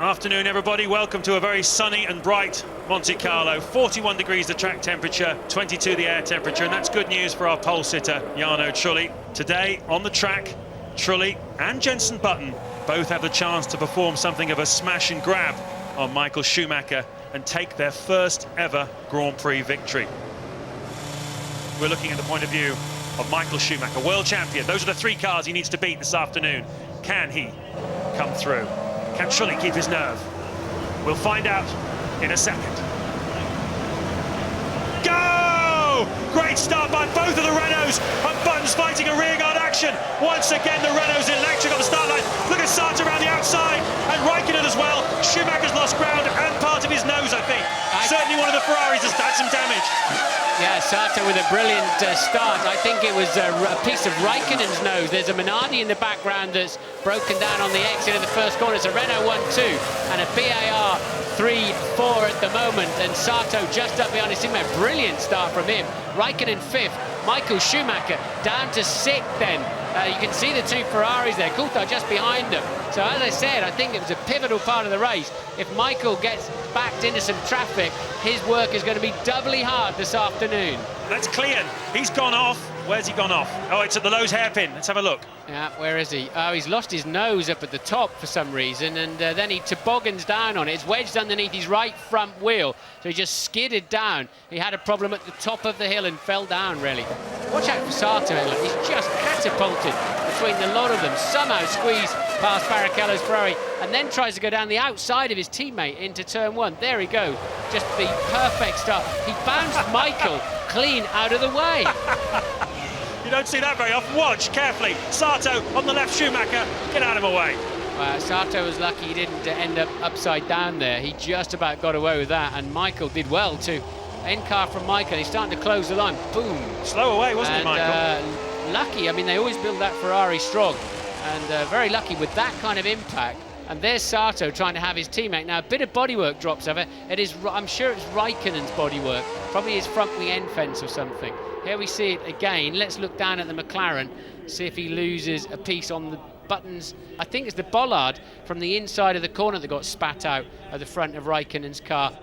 Afternoon, everybody. Welcome to a very sunny and bright Monte Carlo. 41 degrees the track temperature, 22 the air temperature, and that's good news for our pole sitter, Jarno Trulli. Today on the track, Trulli and Jenson Button both have the chance to perform something of a smash and grab on Michael Schumacher and take their first ever Grand Prix victory. We're looking at the point of view of Michael Schumacher, world champion. Those are the three cars he needs to beat this afternoon. Can he come through? Can Trulli keep his nerve? We'll find out in a second. Go! Great start by both of the Renaults, and Button's fighting a rearguard action. Once again, the Renault's electric on the start line. Look at Sato around the outside, and Raikkonen as well. Schumacher's lost ground and part of his nose, I think. Certainly one of the Ferraris has had some damage. Yeah, Sato with a brilliant start. I think it was a piece of Raikkonen's nose. There's a Minardi in the background that's broken down on the exit of the first corner. It's a Renault 1-2 and a BAR 3-4 at the moment. And Sato just up behind his teammate. Brilliant start from him. Raikkonen fifth. Michael Schumacher down to sixth then. You can see the two Ferraris there. Coulthard just behind them. So as I said, I think it was a pivotal part of the race. If Michael gets backed into some traffic, his work is going to be doubly hard this afternoon. That's Clean. He's gone off. Where's he gone off? Oh, it's at the Lowe's hairpin. Let's have a look. Yeah, where is he? Oh, he's lost his nose up at the top for some reason, and then he toboggans down on it. It's wedged underneath his right front wheel, so he just skidded down. He had a problem at the top of the hill and fell down, really. Watch out for Sato. He's just catapulted between the lot of them. Somehow squeezed past Barrichello's Ferrari, and then tries to go down the outside of his teammate into turn one. There he goes. Just the perfect start. He bounced Michael clean out of the way. You don't see that very often. Watch carefully. Sato on the left, Schumacher. Get out of the way. Sato was lucky he didn't end up upside down there. He just about got away with that, and Michael did well too. End car from Michael. He's starting to close the line. Boom. Slow away, wasn't he, Michael? Lucky. I mean, they always build that Ferrari strong, and very lucky with that kind of impact. And there's Sato trying to have his teammate. Now, a bit of bodywork drops over. It is, I'm sure it's Raikkonen's bodywork. Probably his front wing end fence or something. Here we see it again. Let's look down at the McLaren, see if he loses a piece on the buttons. I think it's the bollard from the inside of the corner that got spat out of the front of Raikkonen's car.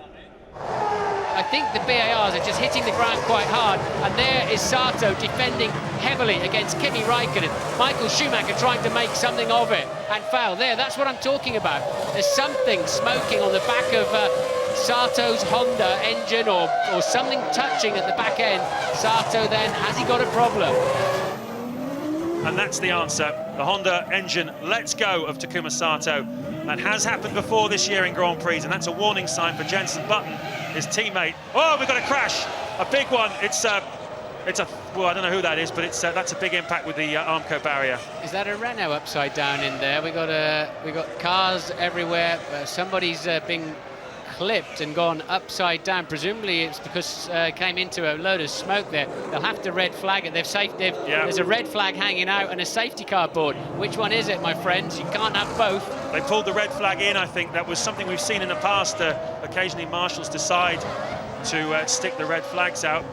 I think the BARs are just hitting the ground quite hard, and there is Sato defending heavily against Kimi Raikkonen. Michael Schumacher trying to make something of it and foul. There, that's what I'm talking about. There's something smoking on the back of Sato's Honda engine, or something touching at the back end. Sato then, has he got a problem? And that's the answer. The Honda engine lets go of Takuma Sato. That has happened before this year in Grand Prix, and that's a warning sign for Jenson Button, his teammate. Oh, we've got a crash, a big one. It's a well, I don't know who that is, but that's a big impact with the Armco barrier. Is that a Renault upside down in there? We got cars everywhere. Somebody's being clipped and gone upside down. Presumably it's because came into a load of smoke there. They'll have to red flag it. There's a red flag hanging out and a safety car board. Which one is it, my friends? You can't have both. They pulled the red flag in, I think. That was something we've seen in the past. Occasionally marshals decide to stick the red flags out.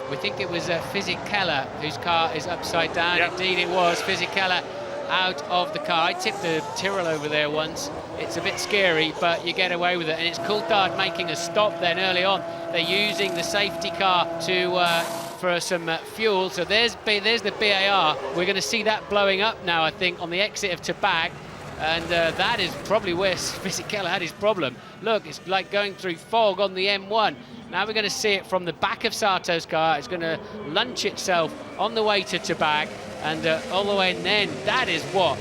We think it was Fisichella whose car is upside down. Yep. Indeed it was. Fisichella out of the car. I tipped the Tyrrell over there once. It's a bit scary, but you get away with it. And it's Coulthard making a stop then early on. They're using the safety car for some fuel. So there's the BAR. We're going to see that blowing up now, I think, on the exit of Tabak. And that is probably where Fisichella had his problem. Look, it's like going through fog on the M1. Now we're going to see it from the back of Sato's car. It's going to launch itself on the way to Tabak and all the way, and then that is what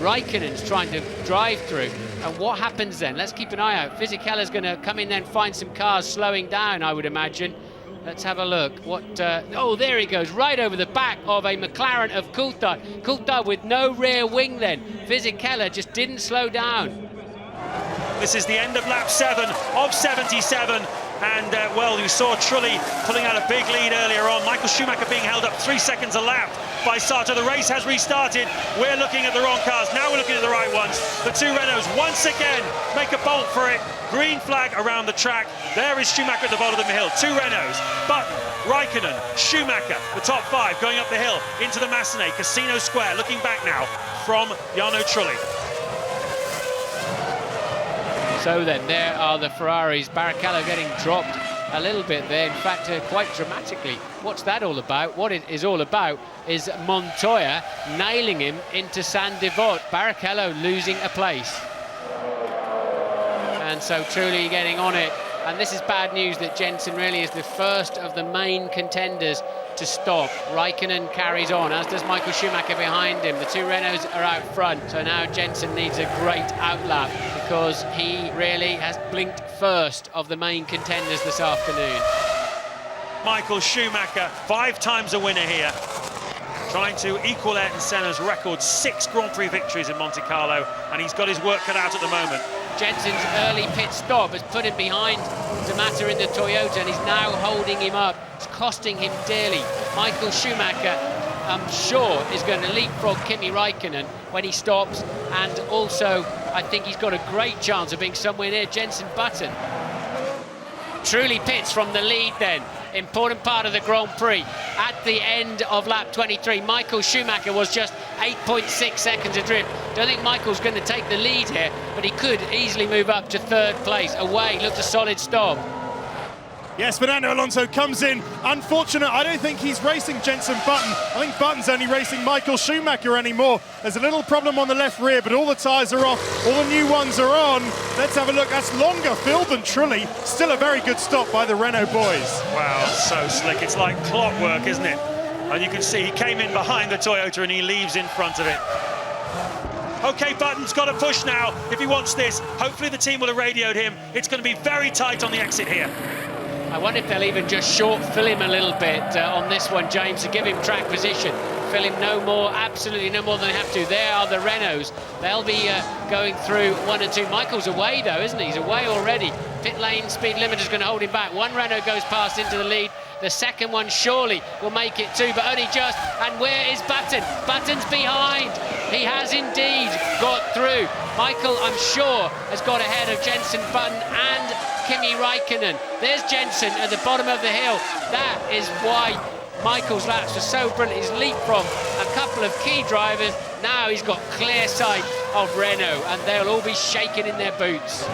Raikkonen's trying to drive through. And what happens then? Let's keep an eye out. Fisichella's going to come in then, find some cars slowing down, I would imagine. Let's have a look. Oh, there he goes, right over the back of a McLaren of Coulthard. Coulthard with no rear wing then. Fisichella just didn't slow down. This is the end of lap 7 of 77. And, well, you saw Trulli pulling out a big lead earlier on. Michael Schumacher being held up 3 seconds a lap by Sato. The race has restarted. We're looking at the wrong cars. Now we're looking at the right ones. The two Renaults once again make a bolt for it. Green flag around the track. There is Schumacher at the bottom of the hill. Two Renaults. Button, Raikkonen, Schumacher, the top 5 going up the hill into the Massenet, Casino Square. Looking back now from Jarno Trulli. So then, there are the Ferraris. Barrichello getting dropped a little bit there, in fact, quite dramatically. What's that all about? What it is all about is Montoya nailing him into Saint-Devote. Barrichello losing a place. And so Trulli getting on it. And this is bad news that Jensen really is the first of the main contenders to stop. Raikkonen carries on, as does Michael Schumacher behind him. The two Renaults are out front, so now Jensen needs a great outlap because he really has blinked first of the main contenders this afternoon. Michael Schumacher, 5 times a winner here, trying to equal Ayrton Senna's record, 6 Grand Prix victories in Monte Carlo, and he's got his work cut out at the moment. Jensen's early pit stop has put him behind Zamata in the Toyota, and he's now holding him up. It's costing him dearly. Michael Schumacher, I'm sure, is going to leapfrog Kimi Raikkonen when he stops, and also I think he's got a great chance of being somewhere near Jensen Button. Trulli pits from the lead then. Important part of the Grand Prix. At the end of lap 23, Michael Schumacher was just 8.6 seconds adrift. Don't think Michael's going to take the lead here, but he could easily move up to 3rd place. Away, looked a solid stop. Yes, Fernando Alonso comes in. Unfortunate, I don't think he's racing Jensen Button. I think Button's only racing Michael Schumacher anymore. There's a little problem on the left rear, but all the tyres are off. All the new ones are on. Let's have a look. That's longer field than Trulli. Still a very good stop by the Renault boys. Wow, so slick. It's like clockwork, isn't it? And you can see he came in behind the Toyota and he leaves in front of it. OK, Button's got to push now if he wants this. Hopefully the team will have radioed him. It's going to be very tight on the exit here. I wonder if they'll even just short fill him a little bit on this one, James, to give him track position. Fill him no more, absolutely no more than they have to. There are the Renaults. They'll be going through 1 and 2. Michael's away though, isn't he? He's away already. Pit lane speed limiter is going to hold him back. One Renault goes past into the lead. The second one surely will make it too, but only just. And where is Button? Button's behind. He has indeed got through. Michael, I'm sure, has got ahead of Jensen Button and Kimi Raikkonen. There's Jensen at the bottom of the hill. That is why Michael's laps were so brilliant. He's leapfrogged a couple of key drivers. Now he's got clear sight of Renault, and they'll all be shaking in their boots.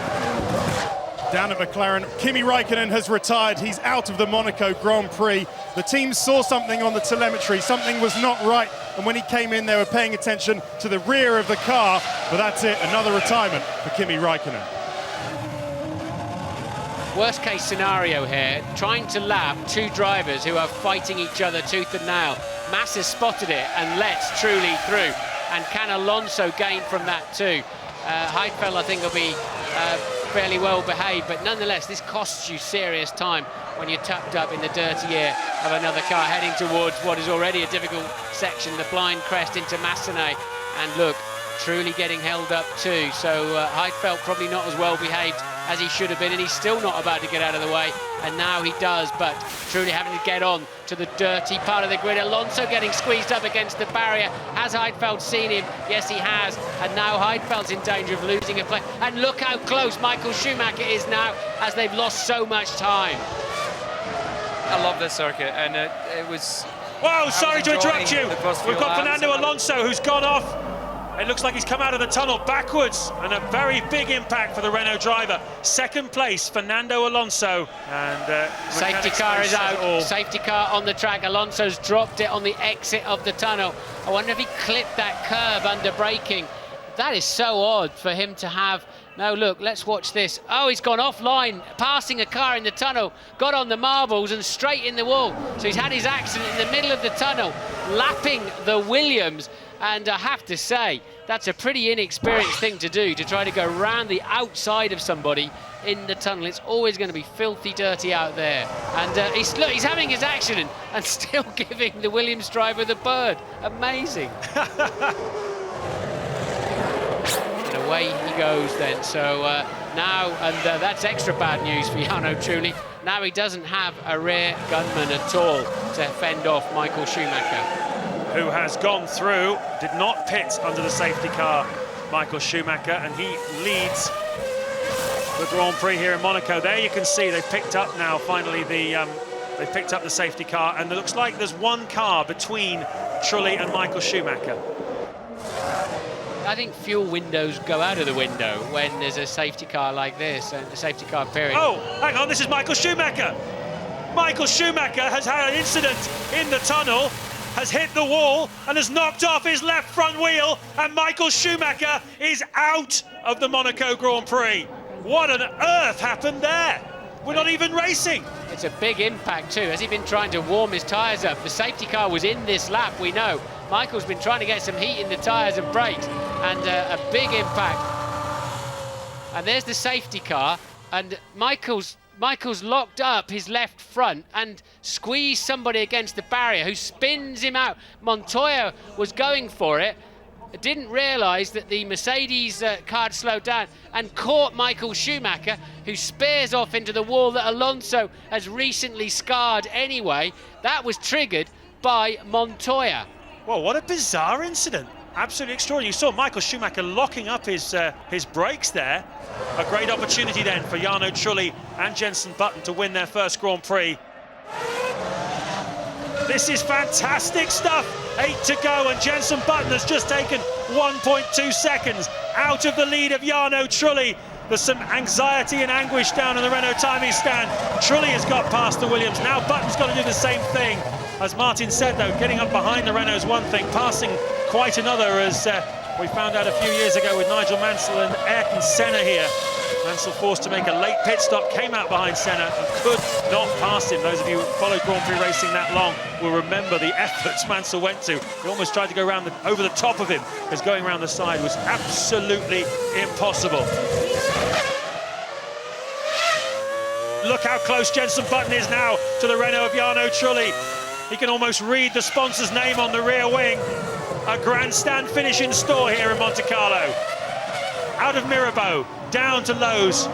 Down at McLaren, Kimi Raikkonen has retired. He's out of the Monaco Grand Prix. The team saw something on the telemetry. Something was not right. And when he came in, they were paying attention to the rear of the car. But that's it, another retirement for Kimi Raikkonen. Worst case scenario here, trying to lap 2 drivers who are fighting each other tooth and nail. Massa spotted it and lets Trulli through. And can Alonso gain from that too? Heidfeld, I think, will be fairly well behaved, but nonetheless, this costs you serious time when you're tucked up in the dirty air of another car heading towards what is already a difficult section, the blind crest into Massenet. And look, Trulli getting held up too, so Heidfeld probably not as well behaved as he should have been, and he's still not about to get out of the way, and now he does, but Trulli having to get on to the dirty part of the grid. Alonso getting squeezed up against the barrier. Has Heidfeld seen him? Yes, he has, and now Heidfeld's in danger of losing a place. And look how close Michael Schumacher is now, as they've lost so much time. I love this circuit, and it was... Whoa, sorry to interrupt you. We've got laps. Fernando Alonso, who's gone off. It looks like he's come out of the tunnel backwards, and a very big impact for the Renault driver. 2nd place, Fernando Alonso. And safety car is out. Safety car on the track. Alonso's dropped it on the exit of the tunnel. I wonder if he clipped that curb under braking. That is so odd for him to have. No, look, let's watch this. Oh, he's gone offline, passing a car in the tunnel, got on the marbles and straight in the wall. So he's had his accident in the middle of the tunnel, lapping the Williams. And I have to say, that's a pretty inexperienced thing to do, to try to go round the outside of somebody in the tunnel. It's always going to be filthy dirty out there. And he's having his accident and still giving the Williams driver the bird. Amazing. And away he goes then. So now, and that's extra bad news for Jarno Trulli. Now he doesn't have a rear gunman at all to fend off Michael Schumacher, who has gone through, did not pit under the safety car, Michael Schumacher, and he leads the Grand Prix here in Monaco. There you can see they've picked up now, finally, they've picked up the safety car, and it looks like there's 1 car between Trulli and Michael Schumacher. I think fuel windows go out of the window when there's a safety car like this and a safety car appearing. Oh, hang on, this is Michael Schumacher. Michael Schumacher has had an incident in the tunnel, has hit the wall and has knocked off his left front wheel, and Michael Schumacher is out of the Monaco Grand Prix. What on earth happened there? We're not even racing. It's a big impact too. Has he been trying to warm his tyres up? The safety car was in this lap, we know. Michael's been trying to get some heat in the tyres and brakes, and a big impact. And there's the safety car, and Michael's locked up his left front and squeezed somebody against the barrier who spins him out. Montoya was going for it, didn't realise that the Mercedes car had slowed down and caught Michael Schumacher, who spears off into the wall that Alonso has recently scarred anyway. That was triggered by Montoya. Well, what a bizarre incident. Absolutely extraordinary. You saw Michael Schumacher locking up his brakes there. A great opportunity then for Jarno Trulli and Jenson Button to win their first Grand Prix. This is fantastic stuff. 8 to go, and Jenson Button has just taken 1.2 seconds out of the lead of Jarno Trulli. There's some anxiety and anguish down in the Renault timing stand. Trulli has got past the Williams. Now Button's got to do the same thing. As Martin said, though, getting up behind the Renault is one thing, passing quite another, as we found out a few years ago with Nigel Mansell and Ayrton Senna here. Mansell forced to make a late pit stop, came out behind Senna and could not pass him. Those of you who followed Grand Prix racing that long will remember the efforts Mansell went to. He almost tried to go over the top of him, because going around the side was absolutely impossible. Look how close Jenson Button is now to the Renault of Jarno Trulli. He can almost read the sponsor's name on the rear wing. A grandstand finish in store here in Monte Carlo. Out of Mirabeau, down to Lowe's,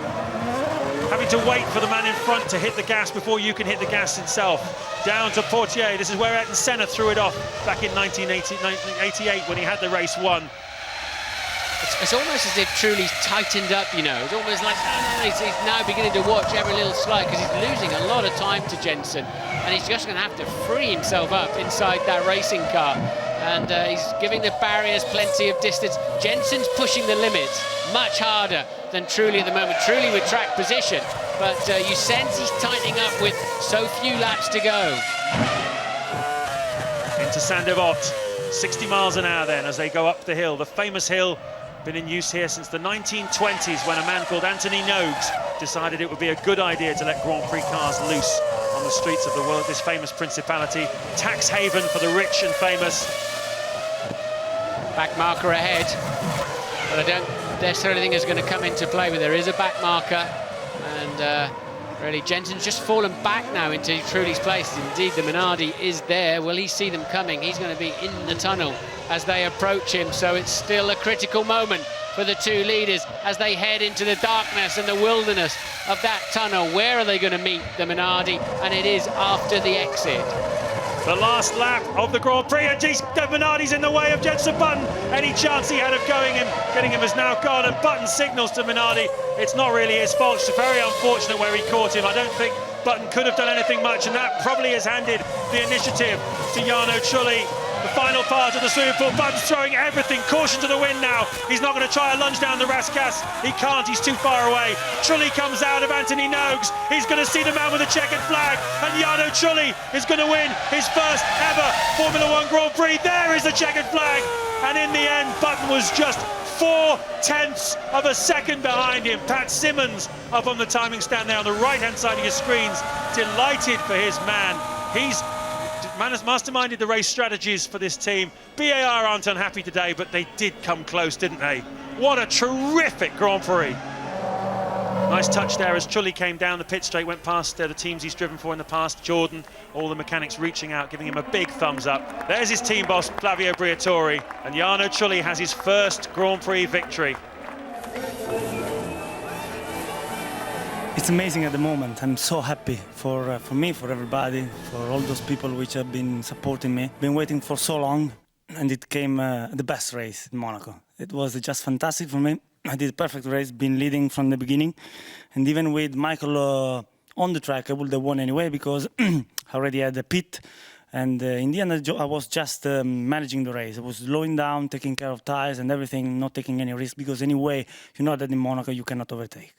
having to wait for the man in front to hit the gas before you can hit the gas itself. Down to Portier. This is where Ayrton Senna threw it off back in 1988 when he had the race won. It's almost as if Trulli's tightened up, you know. It's almost like he's now beginning to watch every little slide, because he's losing a lot of time to Jenson, and he's just going to have to free himself up inside that racing car. And he's giving the barriers plenty of distance. Jenson's pushing the limits much harder than Trulli at the moment. Trulli with track position, but you sense he's tightening up with so few laps to go. Into Saint-Devote, 60 miles an hour then as they go up the hill, the famous hill. Been in use here since the 1920s, when a man called Anthony Nogues decided it would be a good idea to let Grand Prix cars loose on the streets of the world, this famous principality. Tax haven for the rich and famous. Back marker ahead, but I don't necessarily think it's going to come into play, but there is a back marker, and really Jenson's just fallen back now into Trulli's place. Indeed, the Minardi is there. Will he see them coming? He's going to be in the tunnel as they approach him, so it's still a critical moment for the two leaders as they head into the darkness and the wilderness of that tunnel. Where are they going to meet the Minardi? And it is after the exit. The last lap of the Grand Prix, and geez, the Minardi's in the way of Jenson Button. Any chance he had of getting him is now gone, and Button signals to Minardi. It's not really his fault. It's very unfortunate where he caught him. I don't think Button could have done anything much, and that probably has handed the initiative to Jarno Trulli. The final part of the swimming pool. Button's throwing everything. Caution to the wind now. He's not going to try a lunge down the Rascasse. He can't. He's too far away. Trulli comes out of Anthony Nogues. He's going to see the man with the checkered flag. And Jarno Trulli is going to win his first ever Formula One Grand Prix. There is the checkered flag. And in the end, Button was just 0.4 of a second behind him. Pat Simmons up on the timing stand there on the right-hand side of your screens. Delighted for his man. He's masterminded the race strategies for this team. BAR aren't unhappy today, but they did come close, didn't they? What a terrific Grand Prix. Nice touch there as Trulli came down the pit straight, went past the teams he's driven for in the past. Jordan, all the mechanics reaching out, giving him a big thumbs up. There's his team boss, Flavio Briatore, and Jarno Trulli has his first Grand Prix victory. It's amazing at the moment. I'm so happy for me, for everybody, for all those people which have been supporting me. Been waiting for so long, and it came the best race in Monaco. It was just fantastic for me. I did a perfect race, been leading from the beginning, and even with Michael on the track, I would have won anyway because I already had a pit, And in the end, I was just managing the race. I was slowing down, taking care of tires and everything, not taking any risk, because anyway, you know that in Monaco you cannot overtake.